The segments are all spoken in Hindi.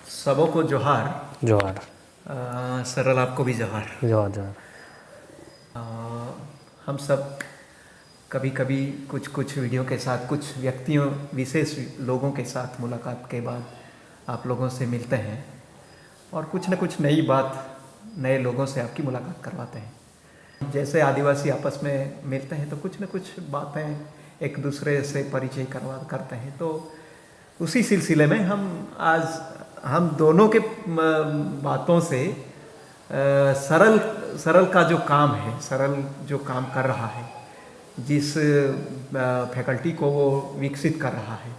सबों को जोहार। जोहार। सरल आपको भी जोहार। जोहार जोहार। हम सब कभी कभी कुछ कुछ वीडियो के साथ कुछ व्यक्तियों विशेष लोगों के साथ मुलाकात के बाद आप लोगों से मिलते हैं और कुछ न कुछ नई बात नए लोगों से आपकी मुलाकात करवाते हैं। जैसे आदिवासी आपस में मिलते हैं तो कुछ न कुछ बातें एक दूसरे से परिचय करते हैं। तो उसी सिलसिले में हम दोनों के बातों से सरल का जो काम है, सरल जो काम कर रहा है, जिस फैकल्टी को वो विकसित कर रहा है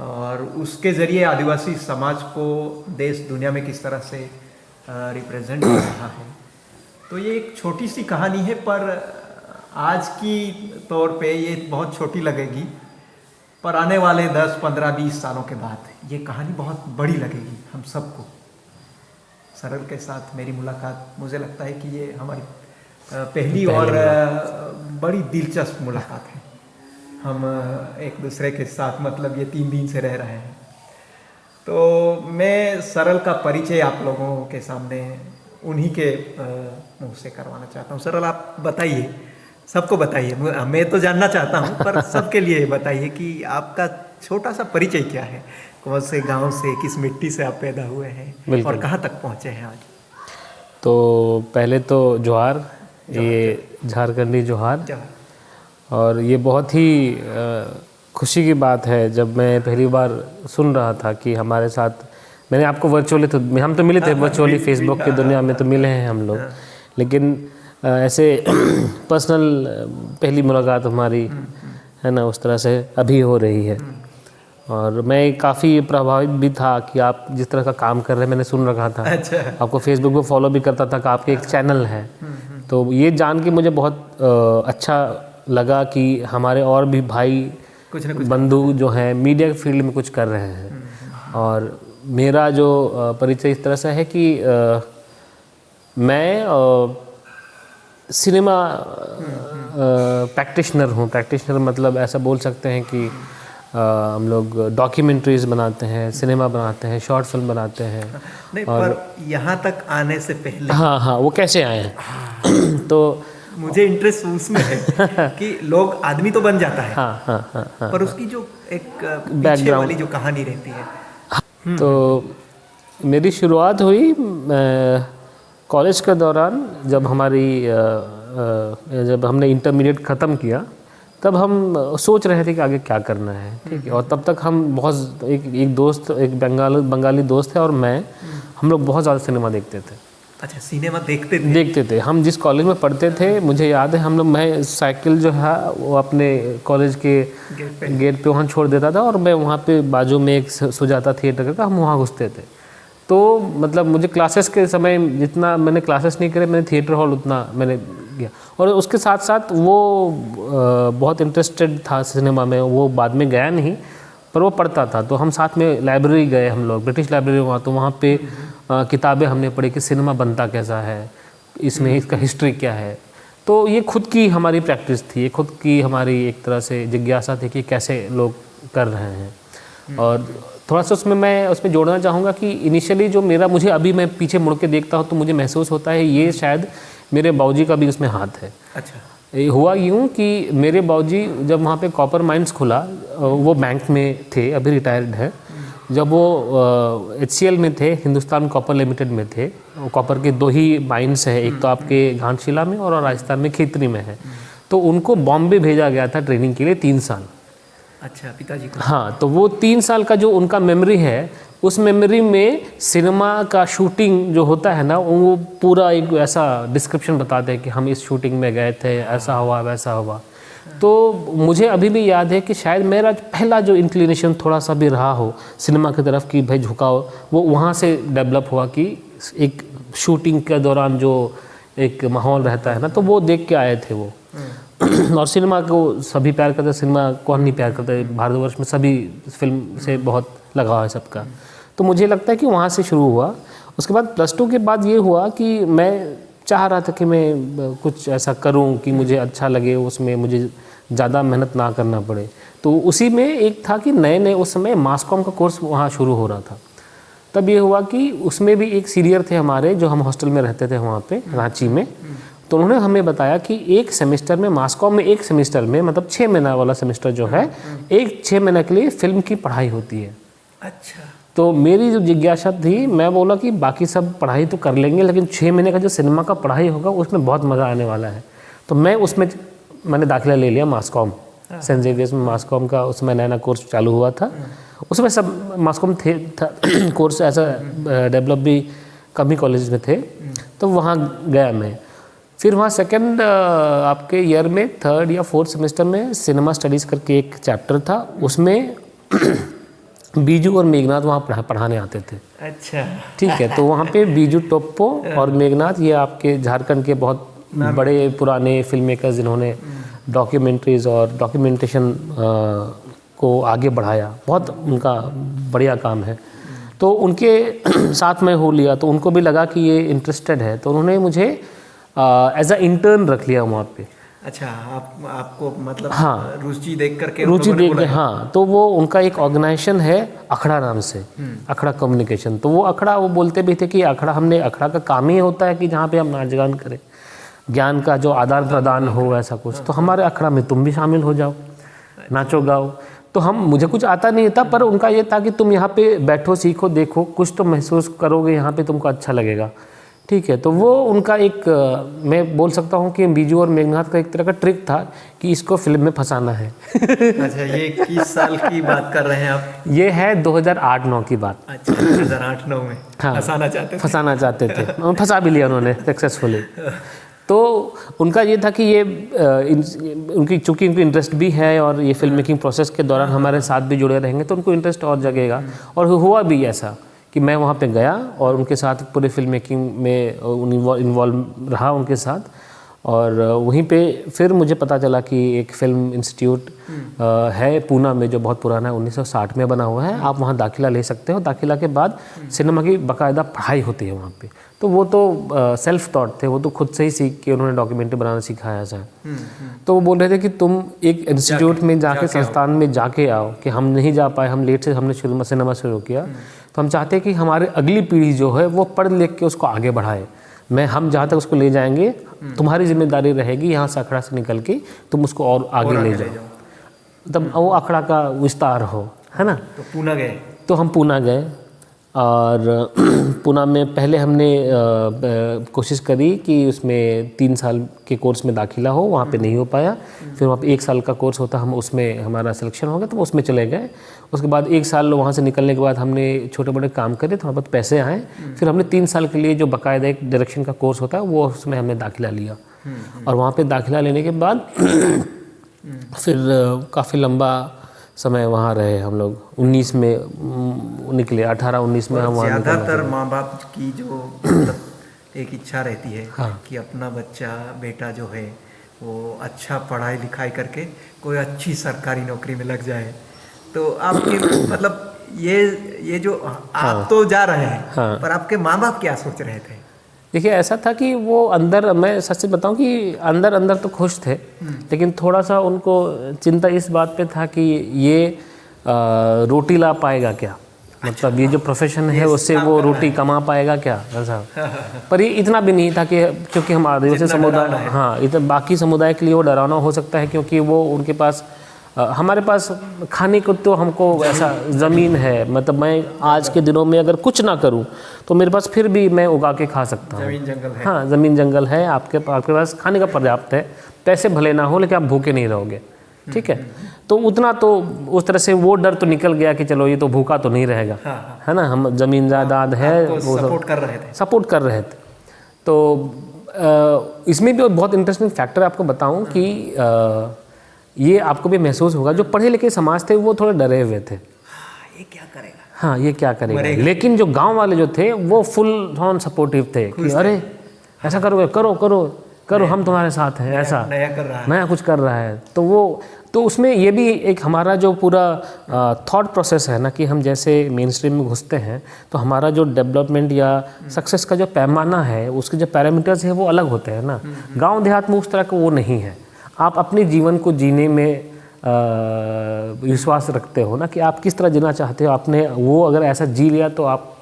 और उसके ज़रिए आदिवासी समाज को देश दुनिया में किस तरह से रिप्रेजेंट कर रहा है। तो ये एक छोटी सी कहानी है, पर आज की तौर पे ये बहुत छोटी लगेगी, पर आने वाले 10, 15, 20 सालों के बाद ये कहानी बहुत बड़ी लगेगी हम सबको। सरल के साथ मेरी मुलाकात, मुझे लगता है कि ये हमारी पहली और बड़ी दिलचस्प मुलाकात है। हम एक दूसरे के साथ मतलब ये 3 दिन से रह रहे हैं। तो मैं सरल का परिचय आप लोगों के सामने उन्हीं के मुँह से करवाना चाहता हूँ। सरल, आप बताइए, सबको बताइए, मैं तो जानना चाहता हूँ पर सबके लिए बताइए कि आपका छोटा सा परिचय क्या है, कौन से गांव से, किस मिट्टी से आप पैदा हुए हैं और कहाँ तक पहुँचे हैं आज। तो पहले तो जोहार, ये झारखंडी जोहार। और ये बहुत ही खुशी की बात है जब मैं पहली बार सुन रहा था कि हमारे साथ, मैंने आपको वर्चुअली तो हम तो मिले थे वर्चुअली, फेसबुक की दुनिया में तो मिले हैं हम लोग, लेकिन ऐसे पर्सनल पहली मुलाकात हमारी है ना, उस तरह से अभी हो रही है। और मैं काफ़ी प्रभावित भी था कि आप जिस तरह का काम कर रहे हैं, मैंने सुन रखा था। अच्छा। आपको फेसबुक पे फॉलो भी करता था कि आपके एक चैनल है। तो ये जान के मुझे बहुत अच्छा लगा कि हमारे और भी भाई कुछ न कुछ बंधु जो हैं मीडिया फील्ड में कुछ कर रहे हैं। और मेरा जो परिचय इस तरह से है कि मैं सिनेमा प्रैक्टिशनर हूँ। प्रैक्टिशनर मतलब ऐसा बोल सकते हैं कि हम लोग डॉक्यूमेंट्रीज बनाते हैं, सिनेमा बनाते हैं, शॉर्ट फिल्म बनाते हैं। नहीं, और पर यहाँ तक आने से पहले हाँ, वो कैसे आए हैं तो मुझे इंटरेस्ट उसमें है कि लोग, आदमी तो बन जाता है, हाँ, पर उसकी जो एक पीछे वाली जो कहानी रहती है। तो मेरी शुरुआत हुई कॉलेज के दौरान, जब हमने इंटरमीडिएट ख़त्म किया, तब हम सोच रहे थे कि आगे क्या करना है। ठीक है। और तब तक हम बहुत एक दोस्त, एक बंगाली दोस्त है और हम लोग बहुत ज़्यादा सिनेमा देखते थे। अच्छा, सिनेमा देखते थे। हम जिस कॉलेज में पढ़ते थे, मुझे याद है, मैं साइकिल जो है वो अपने कॉलेज के गेट पे वहाँ छोड़ देता था और मैं वहाँ पे बाजू में एक सुजाता थिएटर का, हम वहाँ घुसते थे। तो मतलब मुझे क्लासेस के समय, जितना मैंने क्लासेस नहीं करे, मैंने थिएटर हॉल उतना मैंने गया। और उसके साथ साथ वो बहुत इंटरेस्टेड था सिनेमा में, वो बाद में गया नहीं पर वो पढ़ता था। तो हम साथ में लाइब्रेरी गए, हम लोग ब्रिटिश लाइब्रेरी वहाँ, तो वहाँ पे किताबें हमने पढ़ी कि सिनेमा बनता कैसा है, इसमें इसका हिस्ट्री क्या है। तो ये खुद की हमारी प्रैक्टिस थी, ये खुद की हमारी एक तरह से जिज्ञासा थी कि कैसे लोग कर रहे हैं। और थोड़ा सा उसमें जोड़ना चाहूँगा कि इनिशियली जो मुझे अभी मैं पीछे मुड़ के देखता हूँ तो मुझे महसूस होता है ये शायद मेरे बाबूजी का भी उसमें हाथ है। अच्छा। हुआ यूँ कि मेरे बाबूजी जब वहाँ पे कॉपर माइंस खुला, वो बैंक में थे, अभी रिटायर्ड है। जब वो HCL में थे, हिंदुस्तान कॉपर लिमिटेड में थे। कॉपर के 2 ही माइंस है, एक तो आपके घाटशिला में और राजस्थान में खेतरी में है। तो उनको बॉम्बे भेजा गया था ट्रेनिंग के लिए 3 साल। अच्छा, पिताजी को। हाँ, तो वो 3 साल का जो उनका मेमोरी है, उस मेमोरी में सिनेमा का शूटिंग जो होता है ना, वो पूरा एक ऐसा डिस्क्रिप्शन बताते हैं कि हम इस शूटिंग में गए थे, ऐसा हुआ वैसा हुआ। तो मुझे अभी भी याद है कि शायद मेरा पहला जो इंक्लिनेशन थोड़ा सा भी रहा हो सिनेमा की तरफ की, भाई झुकाव, वो वहाँ से डेवलप हुआ कि एक शूटिंग के दौरान जो एक माहौल रहता है ना, तो वो देख के आए थे वो। और सिनेमा को सभी प्यार करते, सिनेमा कौन नहीं प्यार करते, भारतवर्ष में सभी फिल्म से बहुत लगाव है सबका। तो मुझे लगता है कि वहाँ से शुरू हुआ। उसके बाद +2 के बाद ये हुआ कि मैं चाह रहा था कि मैं कुछ ऐसा करूं कि मुझे अच्छा लगे, उसमें मुझे ज़्यादा मेहनत ना करना पड़े। तो उसी में एक था कि नए उस समय मास कॉम का कोर्स वहाँ शुरू हो रहा था। तब ये हुआ कि उसमें भी एक सीनियर थे हमारे, जो हम हॉस्टल में रहते थे वहाँ पे रांची में। तो उन्होंने हमें बताया कि एक सेमेस्टर में मास्को में, एक सेमेस्टर में मतलब 6 महीना वाला सेमेस्टर जो है, एक 6 महीने के लिए फिल्म की पढ़ाई होती है। अच्छा। तो मेरी जो जिज्ञासा थी, मैं बोला कि बाकी सब पढ़ाई तो कर लेंगे, लेकिन 6 महीने का जो सिनेमा का पढ़ाई होगा उसमें बहुत मज़ा आने वाला है। तो मैंने दाखिला ले लिया मास्कॉम, सेंट जेवियर्स में मास्कॉम का उसमें नया कोर्स चालू हुआ था। उसमें सब मास्कॉम था कोर्स ऐसा डेवलप भी कम ही कॉलेज में थे, तो वहाँ गया मैं। फिर वहाँ सेकंड आपके ईयर में 3rd या 4th सेमेस्टर में सिनेमा स्टडीज़ करके एक चैप्टर था, उसमें बीजू और मेघनाथ वहाँ पढ़ाने आते थे। अच्छा। ठीक है, तो वहाँ पे बीजू टोप्पो और मेघनाथ, ये आपके झारखंड के बहुत बड़े पुराने फिल्म मेकर्स जिन्होंने डॉक्यूमेंट्रीज़ और डॉक्यूमेंटेशन को आगे बढ़ाया, बहुत उनका बढ़िया काम है। तो उनके साथ मैं हो लिया, तो उनको भी लगा कि ये इंटरेस्टेड है, तो उन्होंने मुझे एज अ इंटर्न रख लिया वहाँ पे। अच्छा, आपको मतलब हाँ, रुचि देख करके रुचि देख के, हाँ। तो वो उनका एक ऑर्गेनाइजेशन है अखड़ा नाम से, अखड़ा कम्युनिकेशन। तो वो अखड़ा, वो बोलते भी थे कि अखड़ा का काम ही होता है कि जहाँ पे हम नाच गान करें, ज्ञान का जो आदान प्रदान हो, ऐसा कुछ। तो हमारे अखड़ा में तुम भी शामिल हो जाओ, नाचो गाओ। तो मुझे कुछ आता नहीं था, पर उनका ये था कि तुम यहाँ पे बैठो, सीखो, देखो, कुछ तो महसूस करोगे यहाँ पे, तुमको अच्छा लगेगा। ठीक है, तो वो उनका एक, मैं बोल सकता हूँ कि बीजू और मेघनाथ का एक तरह का ट्रिक था कि इसको फिल्म में फंसाना है। अच्छा, ये किस साल की बात कर रहे हैं आप? ये है 2008-9 की बात। अच्छा, 2008-9 में। हाँ, फंसाना चाहते थे। फंसा भी लिया उन्होंने सक्सेसफुली। तो उनका ये था कि ये चूँकि उनकी इंटरेस्ट भी है और ये फिल्म मेकिंग प्रोसेस के दौरान हमारे साथ भी जुड़े रहेंगे, तो उनको इंटरेस्ट और जगेगा। और हुआ भी ऐसा कि मैं वहाँ पे गया और उनके साथ पूरे फिल्म मेकिंग में इन्वॉल्व रहा उनके साथ। और वहीं पे फिर मुझे पता चला कि एक फ़िल्म इंस्टीट्यूट है पूना में, जो बहुत पुराना है, 1960 में बना हुआ है। आप वहाँ दाखिला ले सकते हो। दाखिला के बाद सिनेमा की बाकायदा पढ़ाई होती है वहाँ पे। तो वो तो सेल्फ टॉट थे, वो तो खुद से ही सीख के उन्होंने डॉक्यूमेंट्री बनाना सिखाया था। तो वो बोल रहे थे कि तुम एक इंस्टीट्यूट में जाके संस्थान में जाके आओ, कि हम नहीं जा पाए, हम लेट से हमने सिनेमा शुरू किया, तो हम चाहते हैं कि हमारे अगली पीढ़ी जो है वो पढ़ लिख के उसको आगे बढ़ाए। हम जहाँ तक उसको ले जाएंगे, तुम्हारी जिम्मेदारी रहेगी यहाँ से अखड़ा से निकल के तुम उसको और आगे ले जाओ, तब वो अखड़ा का विस्तार हो, है ना। तो पूना गए। तो हम पूना गए और पूना में पहले हमने कोशिश करी कि उसमें 3 साल के कोर्स में दाखिला हो, वहाँ पे नहीं हो पाया। फिर वहाँ पे 1 साल का कोर्स होता, हम उसमें हमारा सिलेक्शन हो गया, तो उसमें चले गए। उसके बाद 1 साल वहाँ से निकलने के बाद हमने छोटे बड़े काम करे, तो हमारे पास पैसे आए। फिर हमने 3 साल के लिए जो बाकायदा एक डायरेक्शन का कोर्स होता है, वो उसमें हमने दाखिला लिया। और वहाँ पर दाखिला लेने के बाद फिर काफ़ी लंबा समय वहाँ रहे हम लोग। 19 में निकले, 18-19 में हम वहाँ निकले। ज़्यादातर माँ बाप की जो मतलब एक इच्छा रहती है, हाँ, कि अपना बच्चा बेटा जो है वो अच्छा पढ़ाई लिखाई करके कोई अच्छी सरकारी नौकरी में लग जाए। तो आपके मतलब ये जो आप तो जा रहे हैं, हाँ, पर आपके माँ बाप क्या सोच रहे थे? देखिए, ऐसा था कि वो अंदर, मैं सच बताऊं कि अंदर तो खुश थे, लेकिन थोड़ा सा उनको चिंता इस बात पे था कि ये रोटी ला पाएगा क्या, मतलब ये जो प्रोफेशन है उससे वो रोटी कमा पाएगा क्या, ऐसा। पर ये इतना भी नहीं था कि क्योंकि हम आदिवासी समुदाय, हाँ, इतना बाकी समुदाय के लिए वो डरावना हो सकता है, क्योंकि वो उनके पास, हमारे पास खाने को तो हमको ऐसा ज़मीन है, मतलब मैं आज के दिनों में अगर कुछ ना करूं तो मेरे पास फिर भी मैं उगा के खा सकता हूं। ज़मीन जंगल है। हाँ, ज़मीन जंगल है, आपके पास खाने का पर्याप्त है, पैसे भले ना हो लेकिन आप भूखे नहीं रहोगे। ठीक है, तो उतना तो उस तरह से वो डर तो निकल गया कि चलो ये तो भूखा तो नहीं रहेगा, है ना, हम ज़मीन जायदाद है, वो सपोर्ट कर रहे थे। तो इसमें भी बहुत इंटरेस्टिंग फैक्टर आपको बताऊँ कि ये आपको भी महसूस होगा, जो पढ़े लिखे समाज थे वो थोड़े डरे हुए थे, ये क्या करेगा, हाँ ये क्या करेगा। लेकिन जो गांव वाले जो थे वो फुल ऑन सपोर्टिव थे कि अरे ऐसा करोगे, करो करो करो, हम तुम्हारे साथ हैं, ऐसा नया कुछ कर रहा है। तो वो, तो उसमें ये भी एक हमारा जो पूरा थॉट प्रोसेस है ना, कि हम जैसे मेन स्ट्रीम में घुसते हैं तो हमारा जो डेवलपमेंट या सक्सेस का जो पैमाना है, उसके जो पैरामीटर्स है वो अलग होते हैं ना। गाँव देहात में उस तरह का वो नहीं है। आप अपने जीवन को जीने में विश्वास रखते हो ना, कि आप किस तरह जीना चाहते हो, आपने वो अगर ऐसा जी लिया तो आप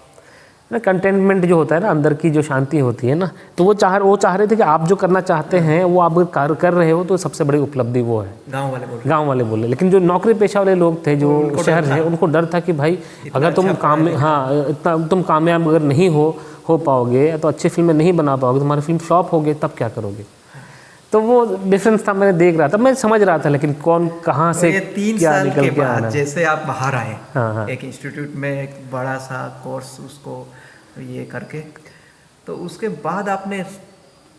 ना कंटेनमेंट जो होता है ना, अंदर की जो शांति होती है ना, तो वो चाह रहे थे कि आप जो करना चाहते हैं वो आप कार्य कर रहे हो, तो सबसे बड़ी उपलब्धि वो है। गांव वाले बोले, लेकिन जो नौकरी पेशा वाले लोग थे, जो शहर है, उनको डर था कि भाई अगर तुम काम में, हाँ, इतना तुम कामयाब अगर नहीं हो पाओगे, तो अच्छी फिल्में नहीं बना पाओगे, तुम्हारी फिल्म फ्लॉप हो गई, तब क्या करोगे। तो वो डिफरेंस था, मैंने देख रहा था, मैं समझ रहा था, लेकिन कौन कहाँ से ये 3 क्या साल निकल के के बाद आना। जैसे आप बाहर आए, हाँ। एक इंस्टीट्यूट में एक बड़ा सा कोर्स उसको ये करके, तो उसके बाद आपने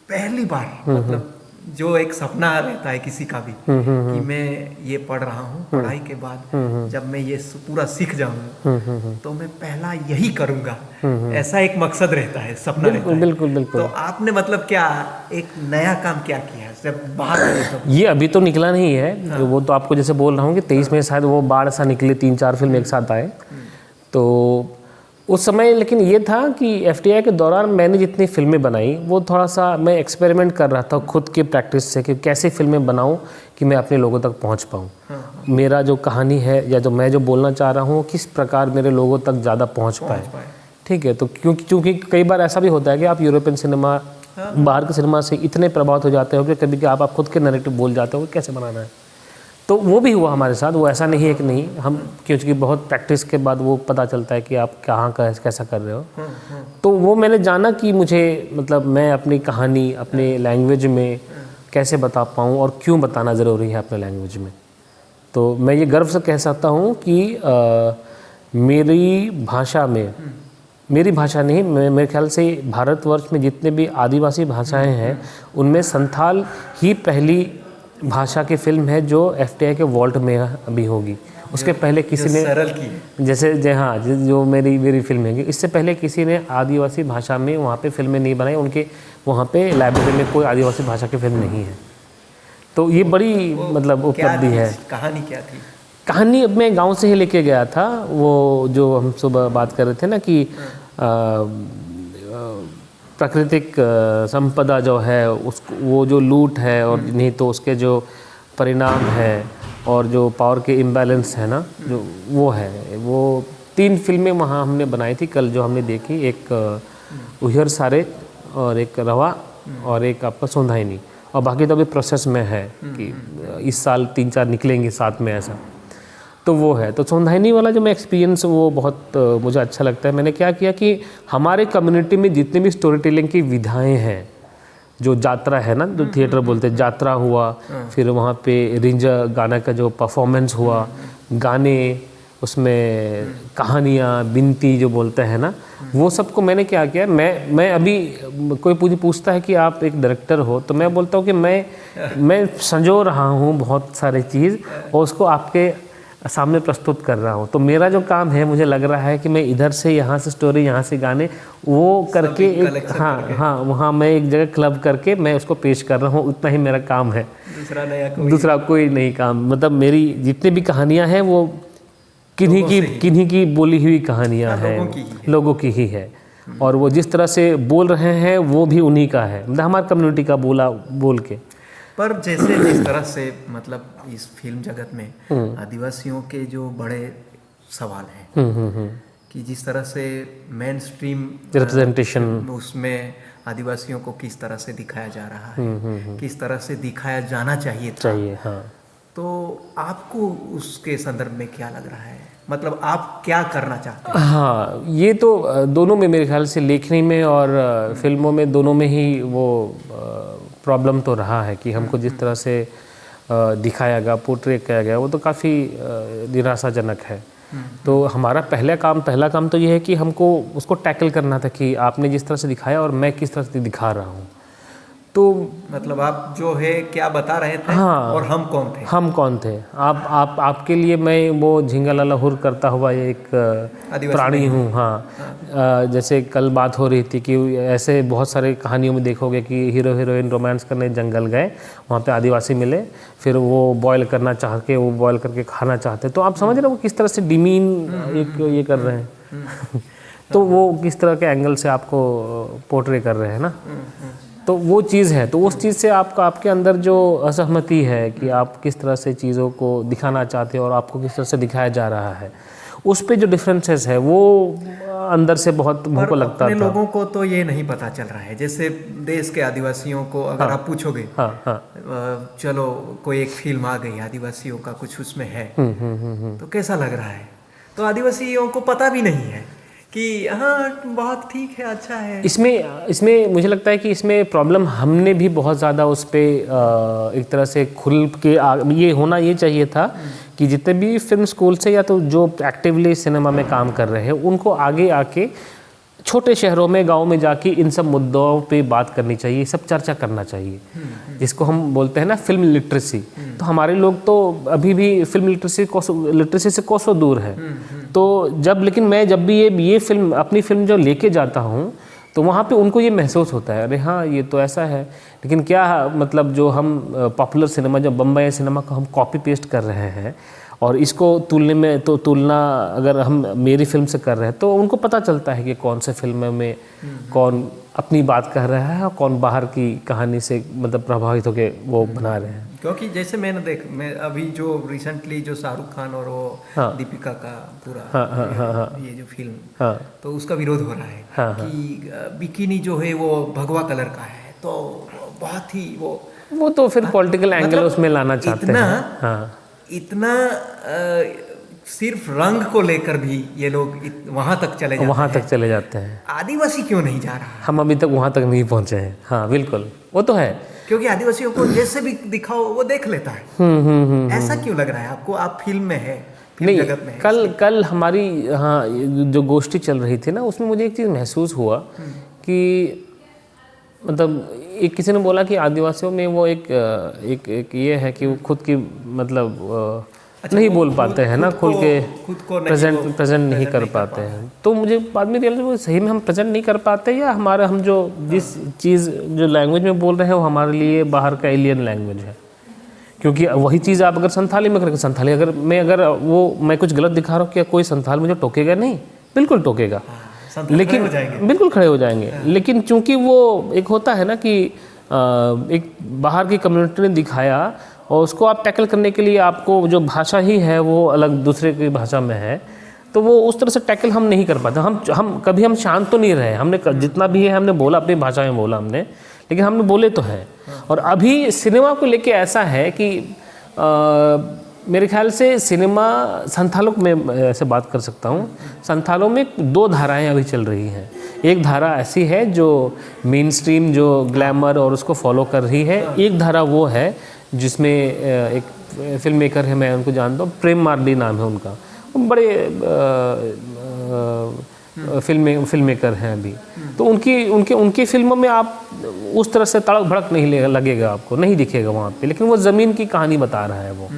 पहली बार मतलब जो एक सपना रहता है किसी का भी कि मैं ये पढ़ रहा हूँ, पढ़ाई के बाद जब मैं ये पूरा सीख जाऊँ तो मैं पहला यही करूँगा, ऐसा एक मकसद रहता है, सपना रहता है। बिल्कुल। तो आपने मतलब क्या एक नया काम क्या किया जब बाहर आए तब? ये अभी तो निकला नहीं है। हाँ। वो तो आपको जैसे बोल रहा हूँ कि 23 में शायद वो बाढ़ सा निकले, 3-4 फिल्म एक साथ आए, तो उस समय। लेकिन ये था कि FTI के दौरान मैंने जितनी फिल्में बनाई वो थोड़ा सा मैं एक्सपेरिमेंट कर रहा था खुद की प्रैक्टिस से कि कैसे फिल्में बनाऊं कि मैं अपने लोगों तक पहुंच पाऊं। मेरा जो कहानी है या जो मैं जो बोलना चाह रहा हूँ किस प्रकार मेरे लोगों तक ज़्यादा पहुंच पाए। ठीक है, तो क्योंकि कई बार ऐसा भी होता है कि आप यूरोपियन सिनेमा, बाहर के सिनेमा से इतने प्रभावित हो जाते हो कि कभी कि आप खुद के नैरेटिव बोल जाते हो कैसे बनाना है। तो वो भी हुआ हमारे साथ। वो ऐसा नहीं है कि नहीं, हम क्योंकि बहुत प्रैक्टिस के बाद वो पता चलता है कि आप कहाँ कैसा कर रहे हो। तो वो मैंने जाना कि मुझे मतलब मैं अपनी कहानी अपने लैंग्वेज में कैसे बता पाऊँ और क्यों बताना ज़रूरी है अपने लैंग्वेज में। तो मैं ये गर्व से कह सकता हूँ कि मेरी भाषा में, मेरी भाषा नहीं, मेरे ख्याल से भारतवर्ष में जितने भी आदिवासी भाषाएं हैं उनमें संथाल ही पहली भाषा की फिल्म है जो FTI के वॉल्ट में अभी होगी। उसके पहले किसी ने सरल की जैसे हाँ जो मेरी फिल्म है, इससे पहले किसी ने आदिवासी भाषा में वहाँ पे फिल्में नहीं बनाई। उनके वहाँ पे लाइब्रेरी में कोई आदिवासी भाषा की फिल्म नहीं है। तो ये बड़ी मतलब उपलब्धि है। कहानी क्या थी? कहानी अब मैं गांव से ही लेके गया था। वो जो हम सुबह बात कर रहे थे ना कि प्राकृतिक संपदा जो है उसको, वो जो लूट है और नहीं तो उसके जो परिणाम है और जो पावर के इम्बैलेंस है ना, जो वो है, वो 3 फिल्में वहाँ हमने बनाई थी कल जो हमने देखी। एक उहर सारे और एक रवा और एक आपका सोंधाइनी, और बाकी तो अभी प्रोसेस में है कि इस साल 3-4 निकलेंगे साथ में ऐसा। तो वो है। तो सोंधाइनी वाला जो मैं एक्सपीरियंस वो बहुत मुझे अच्छा लगता है। मैंने क्या किया कि हमारे कम्युनिटी में जितने भी स्टोरी टेलिंग की विधाएं हैं, जो जात्रा है ना, जो थिएटर बोलते हैं, जात्रा हुआ, फिर वहाँ पे रिंजा गाना का जो परफॉर्मेंस हुआ, गाने, उसमें कहानियाँ, बिनती जो बोलते हैं ना, वो सबको मैंने क्या किया, मैं अभी कोई मुझे पूछता है कि आप एक डायरेक्टर हो, तो मैं बोलता हूँ कि मैं संजो रहा हूँ बहुत सारी चीज़ और उसको आपके सामने प्रस्तुत कर रहा हूँ। तो मेरा जो काम है, मुझे लग रहा है कि मैं इधर से यहाँ से स्टोरी, यहाँ से गाने वो करके एक हाँ वहाँ मैं एक जगह क्लब करके मैं उसको पेश कर रहा हूँ। उतना ही मेरा काम है, दूसरा कोई नहीं काम। मतलब मेरी जितनी भी कहानियाँ हैं वो किन्हीं की बोली हुई कहानियाँ हैं, लोगों की ही है, और वो जिस तरह से बोल रहे हैं वो भी उन्हीं का है, मतलब हमारी कम्युनिटी का बोल के। पर जैसे जिस तरह से मतलब इस फिल्म जगत में आदिवासियों के जो बड़े सवाल हैं कि जिस तरह से मेन स्ट्रीम रिप्रेजेंटेशन उसमें आदिवासियों को किस तरह से दिखाया जा रहा है, किस तरह से दिखाया जाना चाहिए हाँ। तो आपको उसके संदर्भ में क्या लग रहा है, मतलब आप क्या करना चाहते हैं? हाँ, ये तो दोनों में मेरे ख्याल से, लेखनी में और फिल्मों में, दोनों में ही वो प्रॉब्लम तो रहा है कि हमको जिस तरह से दिखाया गया, पोर्ट्रे किया गया, वो तो काफ़ी निराशाजनक है। तो हमारा पहला काम तो ये है कि हमको उसको टैकल करना था कि आपने जिस तरह से दिखाया और मैं किस तरह से दिखा रहा हूँ। तो मतलब आप जो है क्या बता रहे थे, हाँ, और हम कौन थे? आपके लिए मैं वो झिंगा लाला हुर करता हुआ एक प्राणी हूँ। हाँ, जैसे कल बात हो रही थी कि ऐसे बहुत सारे कहानियों में देखोगे कि हीरो हीरोइन रोमांस करने जंगल गए, वहाँ पे आदिवासी मिले, फिर वो बॉयल करना चाह के वो बॉयल करके खाना चाहते। तो आप समझ रहे हो वो किस तरह से डिमीन एक ये कर रहे हैं तो वो किस तरह के एंगल से आपको पोर्ट्रे कर रहे हैं ना। तो वो चीज़ है, तो उस चीज़ से आपके अंदर जो असहमति है कि आप किस तरह से चीज़ों को दिखाना चाहते हो और आपको किस तरह से दिखाया जा रहा है, उस पे जो डिफरेंसेस है वो अंदर से बहुत हमको लगता अपने था। लोगों को तो ये नहीं पता चल रहा है। जैसे देश के आदिवासियों को अगर आप पूछोगे, हाँ हाँ। चलो कोई एक फिल्म आ गई आदिवासियों का कुछ उसमें है, तो कैसा लग रहा है, तो आदिवासियों को पता भी नहीं है कि हाँ बहुत ठीक है, अच्छा है। इसमें मुझे लगता है कि इसमें प्रॉब्लम हमने भी बहुत ज़्यादा उस पर एक तरह से खुल के ये होना ये चाहिए था कि जितने भी फिल्म स्कूल से या तो जो एक्टिवली सिनेमा में काम कर रहे हैं उनको आगे आके छोटे शहरों में, गांव में जाके इन सब मुद्दों पे बात करनी चाहिए, सब चर्चा करना चाहिए, जिसको हम बोलते हैं ना फिल्म लिटरेसी। तो हमारे लोग तो अभी भी फिल्म लिटरेसी से कोसों दूर है। तो लेकिन मैं जब भी ये फिल्म अपनी फिल्म जो लेके जाता हूँ तो वहाँ पे उनको ये महसूस होता है, अरे हाँ ये तो ऐसा है। लेकिन क्या मतलब जो हम पॉपुलर सिनेमा, जो बम्बई सिनेमा को हम कॉपी पेस्ट कर रहे हैं और इसको तुलना अगर हम मेरी फिल्म से कर रहे हैं तो उनको पता चलता है कि कौन से फिल्म में कौन अपनी बात कह रहा है और कौन बाहर की कहानी से मतलब प्रभावित होकर वो बना रहे हैं। क्योंकि जैसे मैं अभी जो रिसेंटली जो शाहरुख खान और वो दीपिका का पूरा ये जो फिल्म, तो उसका विरोध हो रहा है कि बिकिनी जो है वो भगवा कलर का है, तो बहुत ही वो तो फिर पॉलिटिकल एंगल उसमें लाना चाहते हैं। इतना सिर्फ रंग को लेकर भी ये लोग वहां तक चले जाते हैं। आदिवासी क्यों नहीं जा रहा? हम अभी तक वहां तक नहीं पहुंचे हैं। हाँ बिल्कुल, वो तो है, क्योंकि आदिवासियों को जैसे भी दिखाओ वो देख लेता है। ऐसा क्यों लग रहा है आपको? आप फिल्म में है, फिल्म जगत में है। कल हमारी जो गोष्ठी चल रही थी ना, उसमें मुझे एक चीज़ महसूस हुआ कि मतलब एक किसी ने बोला कि आदिवासियों में वो एक ये है कि वो खुद की मतलब नहीं बोल पाते हैं ना, खुद को प्रेजेंट नहीं कर पाते हैं। तो मुझे बाद में रियलाइज हुआ सही में हम प्रेजेंट नहीं कर पाते या हम जो जिस चीज़ जो लैंग्वेज में बोल रहे हैं वो हमारे लिए बाहर का एलियन लैंग्वेज है। क्योंकि वही चीज़ आप अगर संथाली में करेंगे, संथाली अगर मैं कुछ गलत दिखा रहा हूँ, क्या कोई संथाल मुझे टोकेगा? नहीं, बिल्कुल टोकेगा, लेकिन बिल्कुल खड़े हो जाएंगे। लेकिन चूंकि वो एक होता है ना कि एक बाहर की कम्युनिटी ने दिखाया और उसको आप टैकल करने के लिए आपको जो भाषा ही है वो अलग दूसरे की भाषा में है, तो वो उस तरह से टैकल हम नहीं कर पाते। हम कभी शांत तो नहीं रहे, हमने जितना भी है हमने बोला, अपनी भाषा में बोला हमने, लेकिन हमने बोले तो हैं। और अभी सिनेमा को लेके ऐसा है कि मेरे ख्याल से सिनेमा संथालों में ऐसे बात कर सकता हूँ, संथालों में 2 धाराएं अभी चल रही हैं। एक धारा ऐसी है जो मेन स्ट्रीम जो ग्लैमर और उसको फॉलो कर रही है, एक धारा वो है जिसमें एक फिल्म मेकर है, मैं उनको जानता हूँ, प्रेम मार्डी नाम है उनका, वो बड़े फिल्म मेकर हैं अभी। तो उनकी फिल्मों में आप उस तरह से तड़क भड़क नहीं लगेगा, आपको नहीं दिखेगा वहाँ पे, लेकिन वो ज़मीन की कहानी बता रहा है वो,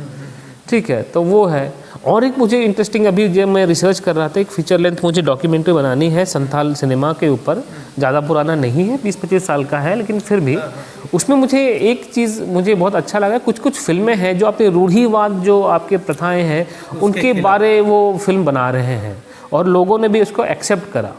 ठीक है। तो वो है। और एक मुझे इंटरेस्टिंग, अभी जब मैं रिसर्च कर रहा था, एक फीचर लेंथ मुझे डॉक्यूमेंट्री बनानी है संथाल सिनेमा के ऊपर, ज़्यादा पुराना नहीं है, 20-25 साल का है, लेकिन फिर भी उसमें मुझे एक चीज़ मुझे बहुत अच्छा लगा, कुछ फिल्में हैं जो अपने रूढ़िवाद जो आपके प्रथाएं हैं उनके बारे वो फिल्म बना रहे हैं और लोगों ने भी उसको एक्सेप्ट करा,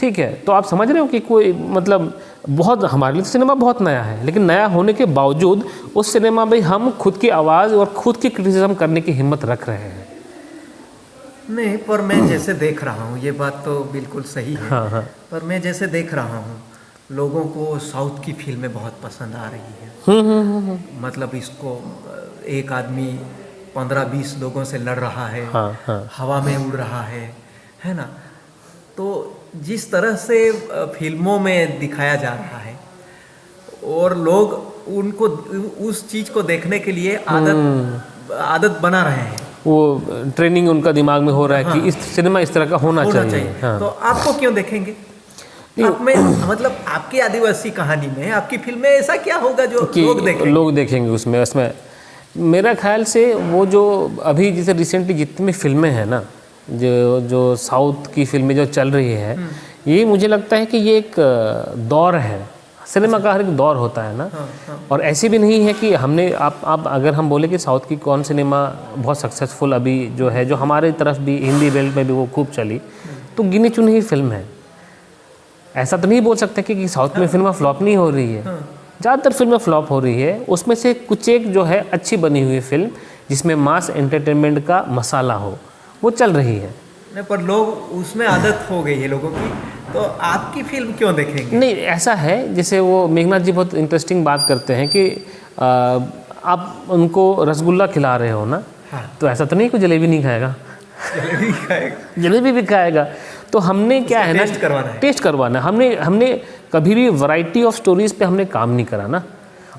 ठीक है। तो आप समझ रहे हो कि कोई मतलब बहुत हमारे लिए सिनेमा बहुत नया है, लेकिन नया होने के बावजूद उस सिनेमा में हम खुद की आवाज़ और खुद की क्रिटिसिज्म करने की हिम्मत रख रहे हैं। नहीं, पर मैं जैसे देख रहा हूँ, ये बात तो बिल्कुल सही है। हाँ। पर मैं जैसे देख रहा हूँ, लोगों को साउथ की फिल्में बहुत पसंद आ रही है। मतलब इसको एक आदमी 15-20 लोगों से लड़ रहा है, हवा में उड़ रहा है ना। तो जिस तरह से फिल्मों में दिखाया जा रहा है और लोग उनको उस चीज़ को देखने के लिए आदत बना रहे हैं, वो ट्रेनिंग उनका दिमाग में हो रहा है कि इस सिनेमा इस तरह का होना चाहिए। हाँ। तो आपको क्यों देखेंगे? आप में मतलब आपकी आदिवासी कहानी में आपकी फिल्म में ऐसा क्या होगा जो लोग देखेंगे उसमें मेरा ख्याल से वो जो अभी जैसे रिसेंटली जितनी फिल्में हैं ना, जो साउथ की फिल्में जो चल रही है, ये मुझे लगता है कि ये एक दौर है, सिनेमा का हर एक दौर होता है ना। और ऐसी भी नहीं है कि हमने आप अगर हम बोले कि साउथ की कौन सिनेमा बहुत सक्सेसफुल अभी जो है, जो हमारे तरफ भी हिंदी बेल्ट में भी वो खूब चली, तो गिनी चुनी ही फिल्म है। ऐसा तो नहीं बोल सकते कि साउथ में फिल्में फ्लॉप नहीं हो रही है, ज़्यादातर फिल्में फ्लॉप हो रही है। उसमें से कुछ एक जो है अच्छी बनी हुई फिल्म जिसमें मास एंटरटेनमेंट का मसाला हो, वो चल रही है। नहीं, पर लोग उसमें आदत हो गई है लोगों की, तो आपकी फिल्म क्यों देखेंगे? नहीं, ऐसा है, जैसे वो मेघनाथ जी बहुत इंटरेस्टिंग बात करते हैं कि आप उनको रसगुल्ला खिला रहे हो ना, हाँ। तो ऐसा तो नहीं कि जलेबी नहीं खाएगा, जलेबी खाएगा, जलेबी भी खाएगा। तो हमने क्या है ना, टेस्ट करवाना है। टेस्ट करवाना है। हमने कभी भी वैरायटी ऑफ स्टोरीज़ पे हमने काम नहीं करा ना,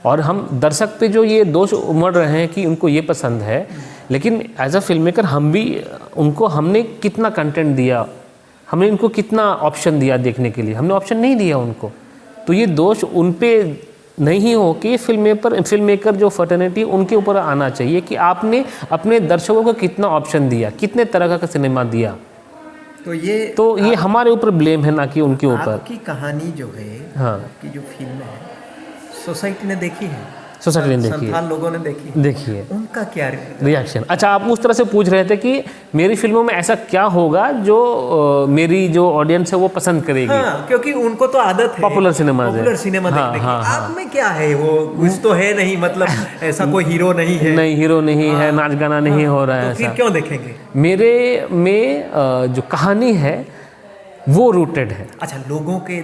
और हम दर्शक पे जो ये दोष उमड़ रहे हैं कि उनको ये पसंद है, लेकिन एज अ फिल्म मेकर हम भी उनको, हमने कितना कंटेंट दिया, हमने इनको कितना ऑप्शन दिया देखने के लिए, हमने ऑप्शन नहीं दिया उनको। तो ये दोष उन पे नहीं हो कि फिल्म मेकर जो फर्टर्निटी उनके ऊपर आना चाहिए कि आपने अपने दर्शकों को कितना ऑप्शन दिया, कितने तरह का सिनेमा दिया। तो ये हमारे ऊपर ब्लेम है ना कि उनके ऊपर। आपकी कहानी जो है, हाँ, आपकी जो फिल्म है, सोसाइटी ने देखी है, सोसाइटी ने देखी है, संथाल लोगों ने देखी देखिए उनका क्या रिएक्शन। अच्छा, आप उस तरह से पूछ रहे थे कि मेरी फिल्मों में ऐसा क्या होगा जो मेरी जो ऑडियंस है वो पसंद करेगी। हाँ, क्योंकि उनको तो आदत है पॉपुलर सिनेमा देखने की। आप में क्या है, वो कुछ तो है नहीं, मतलब ऐसा कोई हीरो नहीं है, नहीं हीरो नहीं है, नाच गाना नहीं हो रहा है, तो फिर क्यों देखेंगे? मेरे में जो कहानी है वो रूटेड है। अच्छा, लोगों के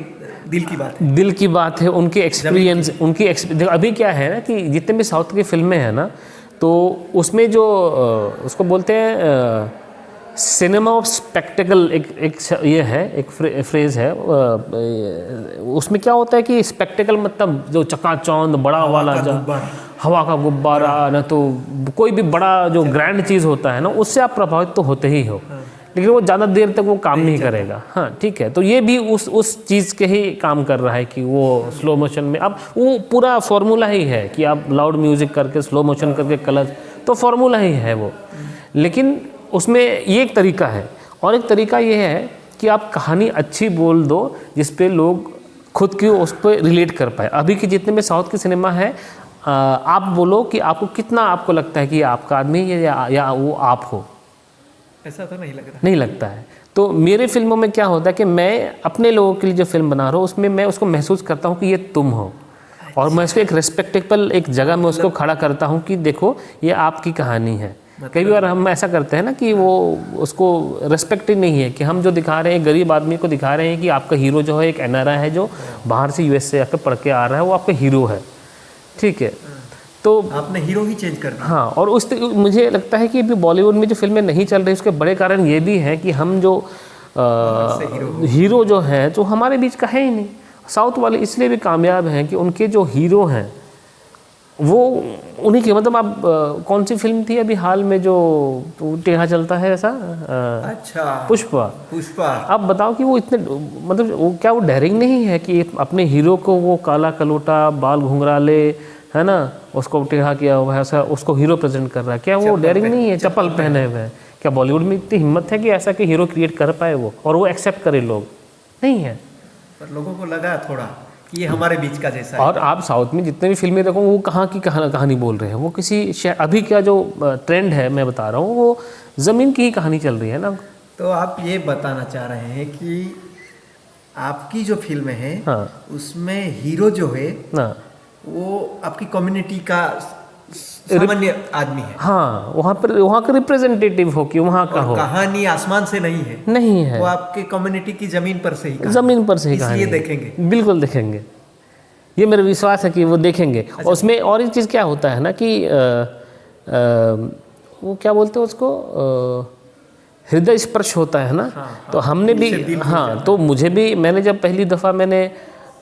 दिल की बात है, दिल की बात है, उनके एक्सपीरियंस, देखो अभी क्या है ना कि जितने भी साउथ की फिल्में हैं ना, तो उसमें जो उसको बोलते हैं सिनेमा ऑफ स्पेक्टेकल, एक ये है, एक फ्रेज है, उसमें क्या होता है कि स्पेक्टेकल मतलब जो चकाचौंध बड़ा वाला, जो हवा का गुब्बारा ना, तो कोई भी बड़ा जो ग्रैंड चीज़ होता है ना, उससे आप प्रभावित तो होते ही हो, लेकिन वो ज़्यादा देर तक वो काम नहीं करेगा। हाँ, ठीक है, तो ये भी उस चीज़ के ही काम कर रहा है कि वो स्लो मोशन में, अब वो पूरा फॉर्मूला ही है कि आप लाउड म्यूज़िक करके, स्लो मोशन करके, कलर, तो फॉर्मूला ही है वो। लेकिन उसमें ये एक तरीका है, और एक तरीका ये है कि आप कहानी अच्छी बोल दो जिस पे लोग खुद की उस पर रिलेट कर पाए। अभी के जितने में साउथ की सिनेमा है, आप बोलो कि आपको कितना, आपको लगता है कि ये आपका आदमी है या वो आप हो, ऐसा तो नहीं लग रहा, नहीं लगता है। तो मेरे फिल्मों में क्या होता है कि मैं अपने लोगों के लिए जो फिल्म बना रहा हूँ उसमें मैं उसको महसूस करता हूँ कि ये तुम हो, और मैं उसको एक रिस्पेक्टेबल एक जगह में उसको खड़ा करता हूँ कि देखो ये आपकी कहानी है। कई बार हम ऐसा करते हैं ना कि वो उसको रिस्पेक्ट ही नहीं है, कि हम जो दिखा रहे हैं गरीब आदमी को दिखा रहे हैं कि आपका हीरो जो है एक एनआरआई है जो बाहर से यूएस से आकर पढ़ के आ रहा है, वो आपका हीरो है, ठीक है। तो आपने हीरो ही चेंज कर दिया। हाँ, और मुझे लगता है कि अभी बॉलीवुड में जो फिल्में नहीं चल रही उसके बड़े कारण ये भी हैं कि हम जो हीरो जो है जो हमारे बीच का है ही नहीं। साउथ वाले इसलिए भी कामयाब हैं कि उनके जो हीरो हैं वो उन्हीं के, मतलब आप कौन सी फिल्म थी अभी हाल में जो टेढ़ा चलता है ऐसा, अच्छा, पुष्पा। आप बताओ कि वो इतने, मतलब वो क्या वो डेयरिंग नहीं है कि अपने हीरो को वो काला कलोटा बाल घुंघराले है ना, उसको टेढ़ा किया हुआ है, ऐसा उसको हीरो प्रेजेंट कर रहा है, क्या वो डेयरिंग नहीं है? चप्पल पहने हुए हैं, क्या बॉलीवुड में इतनी हिम्मत है कि ऐसा कि हीरो क्रिएट कर पाए वो, और वो एक्सेप्ट करे लोग? नहीं है, पर लोगों को लगा थोड़ा कि ये हमारे बीच का जैसा है। और आप साउथ में जितने भी फिल्में देखो वो कहाँ की कहानी बोल रहे हैं, वो किसी अभी क्या जो ट्रेंड है मैं बता रहा हूँ, वो ज़मीन की ही कहानी चल रही है ना। तो आप ये बताना चाह रहे हैं कि आपकी जो फिल्में हैं, हाँ, उसमें हीरो जो है ना वो आपकी कम्युनिटी का सामान्य आदमी है। हाँ, वहाँ का रिप्रेजेंटेटिव हो कि वहाँ का हो, कहानी आसमान से नहीं है, नहीं है, वो आपके कम्युनिटी की जमीन पर से ही ज़मीन पर से ही इसलिए देखेंगे, बिल्कुल देखेंगे, ये मेरा विश्वास है कि वो देखेंगे। अच्छा। और उसमें और एक चीज़ क्या होता है ना कि वो क्या बोलते हैं उसको, हृदय स्पर्श होता है ना। हाँ, तो हमने भी, हाँ, तो मुझे भी, मैंने जब पहली दफ़ा मैंने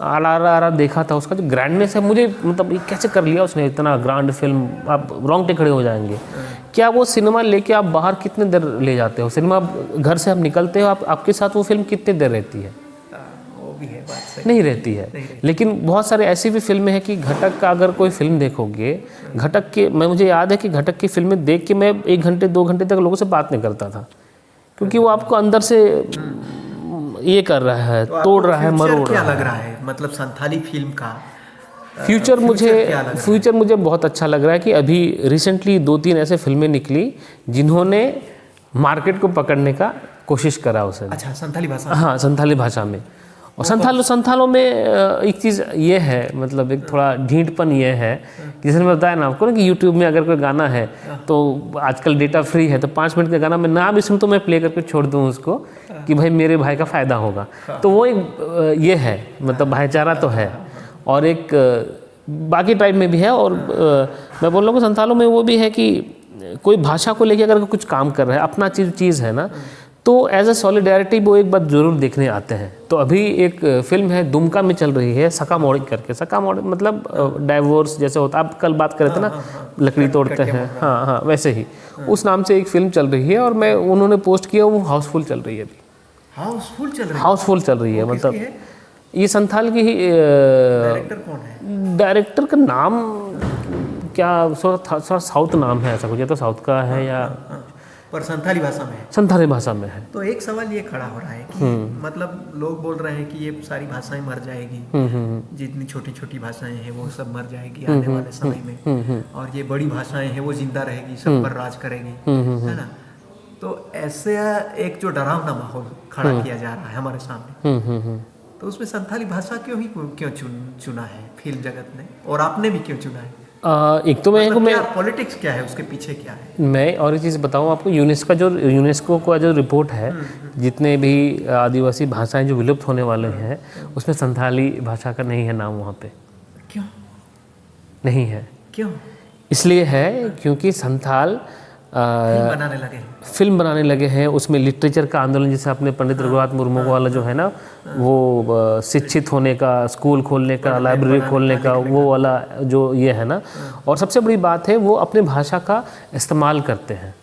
RRR देखा था, उसका जो ग्रैंडनेस है, मुझे मतलब ये कैसे कर लिया उसने, इतना ग्रांड फिल्म, आप रोंगटे खड़े हो जाएंगे। क्या वो सिनेमा लेके आप बाहर कितने देर ले जाते हो, सिनेमा घर से आप निकलते हो, आपके साथ वो फिल्म कितने देर रहती है? वो भी है, बात सही। नहीं रहती है। लेकिन बहुत सारे ऐसी भी फिल्में हैं कि घटक का अगर कोई फिल्म देखोगे, घटक के, मुझे याद है कि घटक की फिल्में देख के मैं 1 घंटे 2 घंटे तक लोगों से बात नहीं करता था, क्योंकि वो आपको अंदर से ये कर रहा है, तो तोड़ रहा है, मरोड़ क्या रहा लग रहा है, मतलब संथाली फिल्म का फ्यूचर मुझे बहुत अच्छा लग रहा है कि अभी रिसेंटली 2-3 ऐसे फिल्में निकली जिन्होंने मार्केट को पकड़ने का कोशिश करा उसे। अच्छा, संथाली भाषा, हाँ, संथाली भाषा में, और संथालों में एक चीज़ ये है, मतलब एक थोड़ा ढीठपन ये है, जैसे मैं बताया ना आपको ना कि यूट्यूब में अगर कोई गाना है तो आजकल डेटा फ्री है, तो 5 मिनट का गाना मैं ना भी सुन तो मैं प्ले करके छोड़ दूँ उसको कि भाई मेरे भाई का फ़ायदा होगा। तो वो एक ये है, मतलब भाईचारा तो है, और एक बाकी टाइप में भी है। और मैं बोल रहा हूँ संथालों में वो भी है कि कोई भाषा को लेकर अगर कुछ काम कर रहा है, अपना चीज़ है ना, तो एज अ सॉलिडारिटी वो एक बात ज़रूर देखने आते हैं। तो अभी एक फिल्म है दुमका में चल रही है, सका मोड़ी करके। सका मोड़ी मतलब डाइवोर्स जैसे होता, आप कल बात कर रहे थे ना, लकड़ी तोड़ते हैं, हाँ, वैसे ही उस नाम से एक फिल्म चल रही है, और मैं उन्होंने पोस्ट किया, वो हाउसफुल चल रही है अभी। हाउसफुल चल रही है मतलब ये संथाल की ही। डायरेक्टर कौन है? डायरेक्टर का नाम क्या, साउथ नाम है ऐसा कुछ, या तो साउथ का है या पर संथाली भाषा में है। संथाली भाषा में है। तो एक सवाल ये खड़ा हो रहा है कि मतलब लोग बोल रहे हैं कि ये सारी भाषाएं मर जाएगी, जितनी छोटी छोटी भाषाएं हैं वो सब मर जाएगी आने वाले समय में, और ये बड़ी भाषाएं हैं वो जिंदा रहेगी, सब पर राज करेगी, है ना। तो ऐसे एक जो डरावना माहौल खड़ा किया जा रहा है हमारे सामने, तो उसमें संथाली भाषा क्यों चुना है फिल्म जगत ने, और आपने भी क्यों चुना है? एक तो मैं पॉलिटिक्स क्या है, उसके पीछे क्या है? मैं और एक चीज़ बताऊँ आपको, यूनेस्को का जो रिपोर्ट है, जितने भी आदिवासी भाषाएं जो विलुप्त होने वाले हैं, उसमें संथाली भाषा का नहीं है नाम वहाँ पे। क्यों नहीं है? क्यों? इसलिए है क्योंकि संथाल फिल्म बनाने लगे हैं, उसमें लिटरेचर का आंदोलन, जैसे अपने पंडित रघुनाथ मुर्मू वाला जो है ना, वो शिक्षित होने का, स्कूल खोलने का, लाइब्रेरी खोलने का, वो वाला जो ये है ना। और सबसे बड़ी बात है वो अपने भाषा का इस्तेमाल करते हैं।